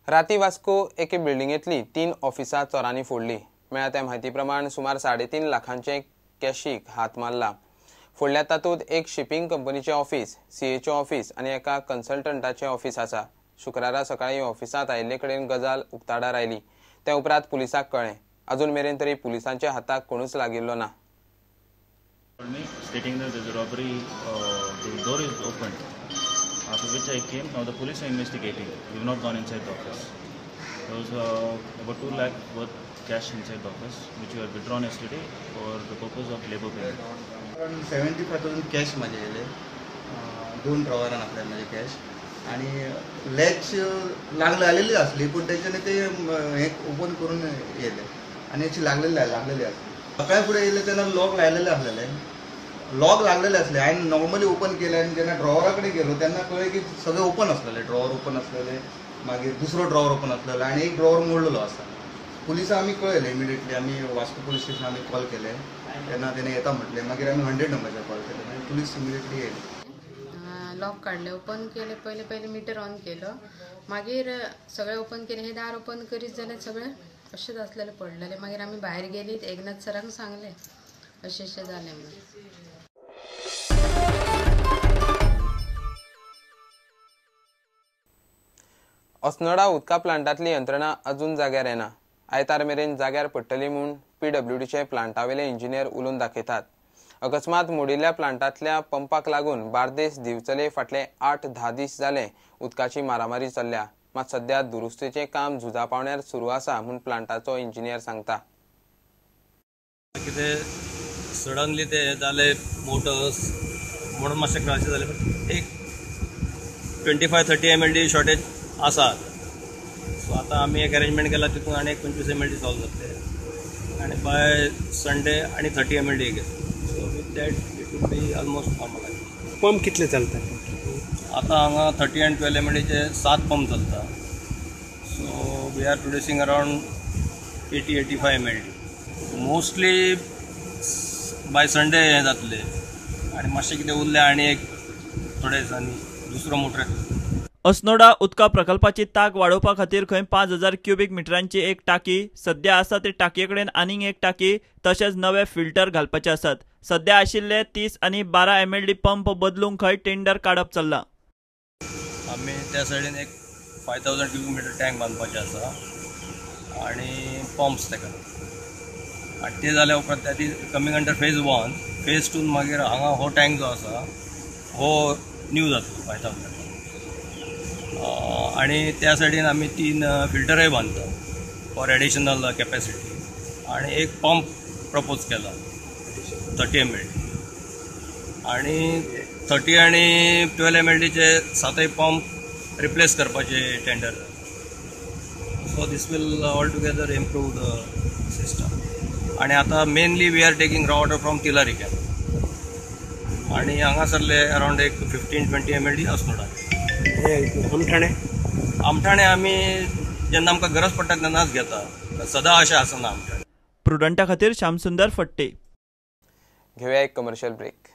राती वास्को एके बिल्डिंगेतली 3 ऑफिसां चोरांनी फोडली। मेळ्ळ्या त्या म्हायती प्रमाण सुमार 3.5 लाखांचे कॅशीक हात मारला। फोडल्या तातूंत एक शिपिंग कंपनीचे ऑफिस, सीएचे ऑफिस आनी एका कन्सल्टंटाचे ऑफिस आसा। शुक्रारा सकाळी ऑफिसांत आयिल्ले कडेन गजाल उक्ताडार आयली। त्या उपरांत पुलिसांक कळ्ळें। अजून मेरेन तरी पुलिसांच्या हाताक कोणूच लागिल्लो ना। Stating that there's a robbery, the door is open. After which I came. Now the police are investigating. We've not gone inside the office. There was about 2 lakh worth cash inside the office, which we had withdrawn yesterday for the purpose of labor payment. Around 75,000 cash माझे येले, 2 ड्रॉवरान आपल्या माझे cash आणि latch लागले आलेली असली पण त्याच्याने ते एक ओपन करून येले आणि याची लागलेली असली सकाळी पुढे येले त्यांना लॉक लागलेले असलेले लॉक लागलेले असले आणि नॉर्मली ओपन केले आणि ज्यांना ड्रॉवराकडे गेलो त्यांना कळले की सगळे ओपन असलेले ड्रॉवर ओपन असलेले मागीर दुसरो ड्रॉवर ओपन असलेला आणि एक ड्रॉवर मोडलेलो असा। पुलिसां आम्ही कळले इमिडिएटली आम्ही वास्को पोलीस स्टेशन आम्ही कॉल केले त्यांना त्याने येता म्हटले मागीर आम्ही 100 नंबरचा कॉल केले आणि पुलीस इमिडिएटली येयले। लॉक काढले ओपन केले पहिले मीटर ऑन केलं मागीर सगळे ओपन केले हे दार ओपन करीत जाल्यार सगळे अशेंच असलेले पडलेले मागीर आम्ही बाहेर गेली एकनाथ सरांक सांगले अशें जालें म्हणून। अस्नोडा उदका प्लांटातली यंत्रणा अजून जाग्यार येना। आयतार मेरेन जाग्यार पडटली म्हूण PWDचे प्लांटावेले इंजिनियर उलोवन दाखयतात। अकस्मात मोडिल्ल्या प्लांटातल्या पंपाक लागून बार्देस दिवचले फाटले 8-10 दीस जाले उदकाची मारामारी चल्ल्या। मात सध्या दुरुस्तीचे काम झुजा पावण्यार सुरू आसा म्हूण प्लांटाचो इंजिनियर सांगता। सडनली ते जाले मोटर्स म्हणून मातशें क्रायसीस जाले एक 25-30 MLD शॉर्टेज आसा। सो आतां आमी एक अरेंजमेंट केला तितून आनी एक 25 MLD सॉल्व जातले आनी बाय संडे आनी 30 MLD घेतले। So with that it will be almost normal. Pump कितले चलता? आतां हांगा 30 and 12 MLDचे 7 पंप चलता। So we are producing around 80-85 MLD। Mostly by Sunday हे जातले आनी मातशें कितें उरलें आनी एक थोड्या दिसांनी दुसरो मोटर। अस्नोडा उदका प्रकल्पाची ताक वाडोवपा खातीर खंय 5000 क्युबिक मिटरांची एक टाकी सध्या आसा ते टाकये कडेन आनीक एक टाकी तशेंच नवे फिल्टर घालपाचे आसात। सध्या आशिल्ले 30 आनी 12 MLD पंप बदलूंक खंय टेंडर काडप चल्ला। आमी त्या सायडीन एक 5000 क्युबिक मिटर टँक बांदपाचे आसा आनी पंप्स तेका आनी ते जाल्या उपरांत that is coming under phase 1। Phase 2 मागीर हांगा हो टँक जो आसा हो न्यू जातलो 5000 आणि त्या सायडीन आमी 3 फिल्टरय बांदता फॉर एडिशनल कॅपॅसिटी आणि एक पंप प्रपोज केला 30 MLD आणि 30 आणि 12 MLDचे 7 पंप रिप्लेस करपाचे tender. So this will all together improve the system आणि आता mainly we are taking raw water from Tillari कॅन आणि हांगासरले अराउंड एक 15-20 MLD अस्नोडा। आमठाणे आमी जेन्ना आमकां गरज पडटा तेन्नाच घेता, सदां अशें आसना आमठाणे। प्रुडंटा खातीर श्यामसुंदर फट्टे। घेवया एक कमर्शियल ब्रेक।